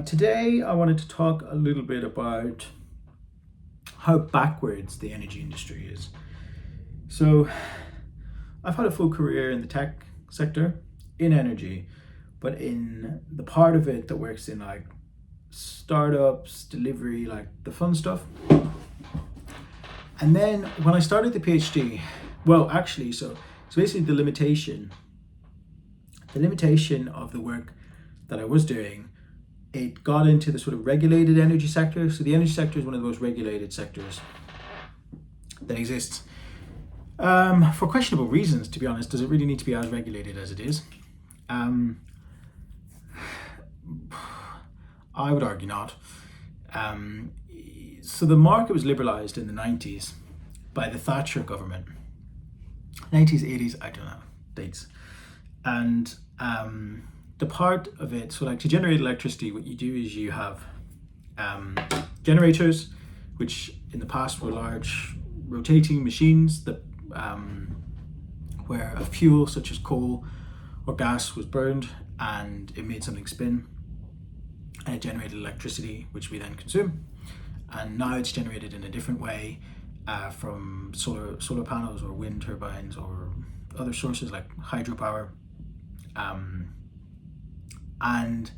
Today I wanted to talk a little bit about how backwards the energy industry is. So, I've had a full career in the tech sector, in energy, but in the part of it that works in like startups, delivery, like the fun stuff. And then when I started the PhD, so basically the limitation of the work that I was doing, it got into the sort of regulated energy sector. So the energy sector is one of the most regulated sectors that exists. For questionable reasons, to be honest. Does it really need to be as regulated as it is? I would argue not. So the market was liberalized in the 90s by the Thatcher government. 90s, 80s, I don't know dates. And the part of it, so like to generate electricity, what you do is you have generators, which in the past were large rotating machines that where a fuel such as coal or gas was burned and it made something spin and it generated electricity, which we then consume. And now it's generated in a different way from solar panels or wind turbines or other sources like hydropower. And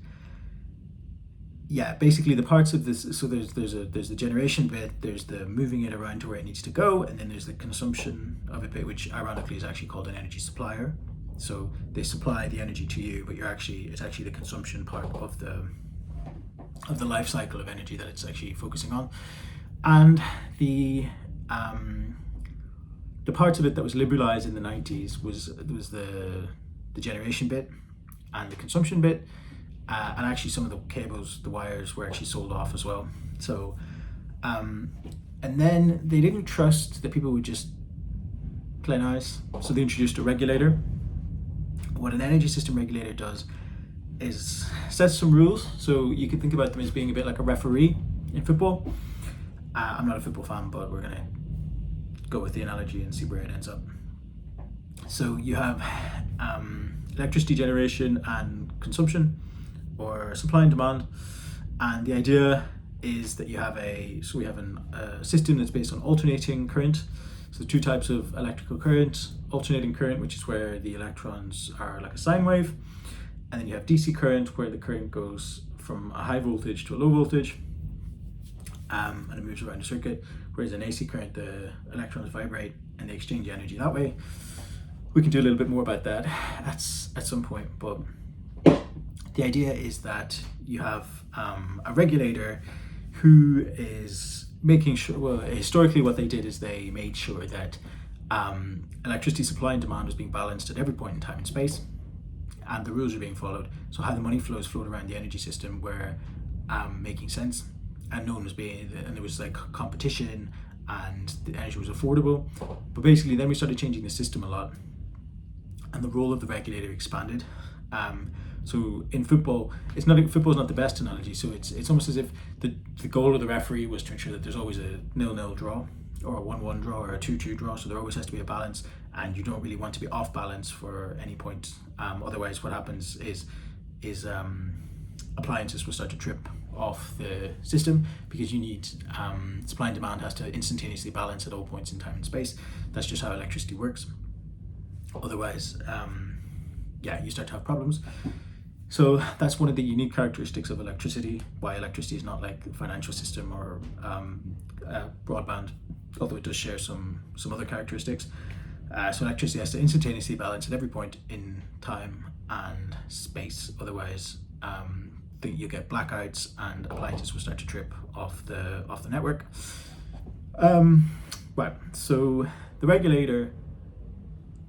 yeah, basically the parts of this, so there's the generation bit, there's the moving it around to where it needs to go, and then there's the consumption of it bit, which ironically is actually called an energy supplier. So they supply the energy to you, but it's actually the consumption part of the life cycle of energy that it's actually focusing on. And the parts of it that was liberalized in the 90s was the generation bit and the consumption bit, and actually some of the cables, the wires were actually sold off as well. So and then they didn't trust that people would just play nice, so they introduced a regulator. What an energy system regulator does is sets some rules. So you can think about them as being a bit like a referee in football. I'm not a football fan, but we're gonna go with the analogy and see where it ends up. So you have electricity generation and consumption, or supply and demand, and the idea is that we have a system that's based on alternating current. So two types of electrical current: alternating current, which is where the electrons are like a sine wave, and then you have DC current, where the current goes from a high voltage to a low voltage, and it moves around the circuit. Whereas in AC current, the electrons vibrate and they exchange energy that way. We can do a little bit more about that at some point, but the idea is that you have a regulator who is making sure, well, historically what they did is they made sure that electricity supply and demand was being balanced at every point in time and space, and the rules are being followed. So how the money flows flowed around the energy system were making sense, and and there was like competition, and the energy was affordable. But basically then we started changing the system a lot, and the role of the regulator expanded. So in football, football's not the best analogy. So it's almost as if the goal of the referee was to ensure that there's always a 0-0 draw, or a 1-1 draw, or a 2-2 draw. So there always has to be a balance, and you don't really want to be off balance for any point. Otherwise, what happens is appliances will start to trip off the system, because you need supply and demand has to instantaneously balance at all points in time and space. That's just how electricity works. Otherwise, you start to have problems. So that's one of the unique characteristics of electricity, why electricity is not like a financial system or broadband, although it does share some other characteristics. So electricity has to instantaneously balance at every point in time and space. Otherwise, you get blackouts and appliances will start to trip off the network. Right. So the regulator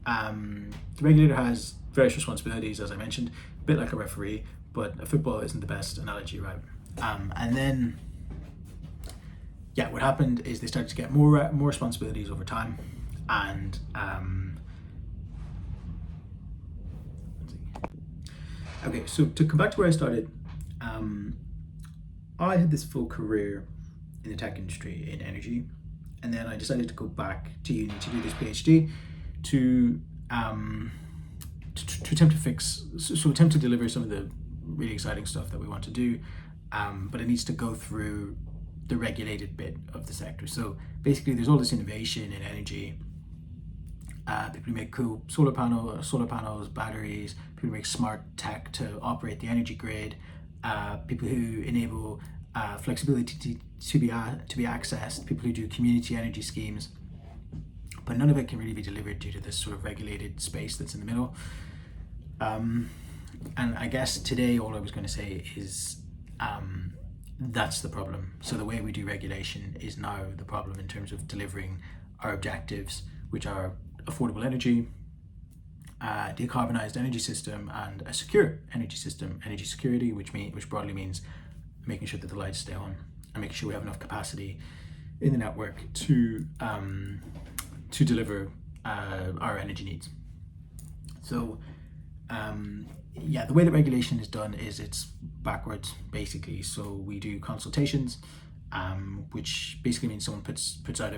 has various responsibilities, as I mentioned, a bit like a referee, but a football isn't the best analogy, right? And then, what happened is they started to get more responsibilities over time, and okay. So to come back to where I started, I had this full career in the tech industry in energy, and then I decided to go back to uni to do this PhD to attempt to deliver some of the really exciting stuff that we want to do, but it needs to go through the regulated bit of the sector. So basically, there's all this innovation in energy. People who make cool solar panels, batteries. People who make smart tech to operate the energy grid. People who enable flexibility to be accessed. People who do community energy schemes. But none of it can really be delivered due to this sort of regulated space that's in the middle. And I guess today all I was going to say is that's the problem. So the way we do regulation is now the problem in terms of delivering our objectives, which are affordable energy, decarbonised energy system, and a secure energy system. Energy security, which broadly means making sure that the lights stay on and making sure we have enough capacity in the network to deliver our energy needs. So the way that regulation is done is it's backwards, basically. So we do consultations, which basically means someone puts out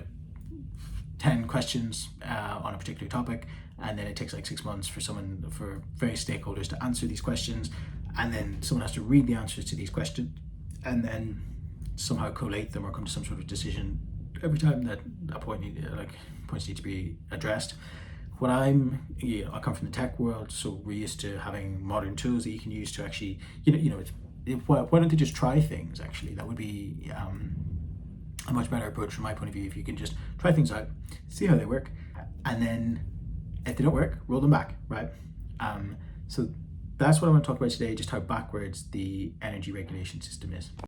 10 questions on a particular topic, and then it takes like 6 months for various stakeholders to answer these questions, and then someone has to read the answers to these questions and then somehow collate them or come to some sort of decision every time that points need to be addressed. I come from the tech world, so we're used to having modern tools that you can use to actually, why don't they just try things? Actually, that would be a much better approach from my point of view. If you can just try things out, see how they work, and then if they don't work, roll them back, right? So that's what I want to talk about today, just how backwards the energy regulation system is.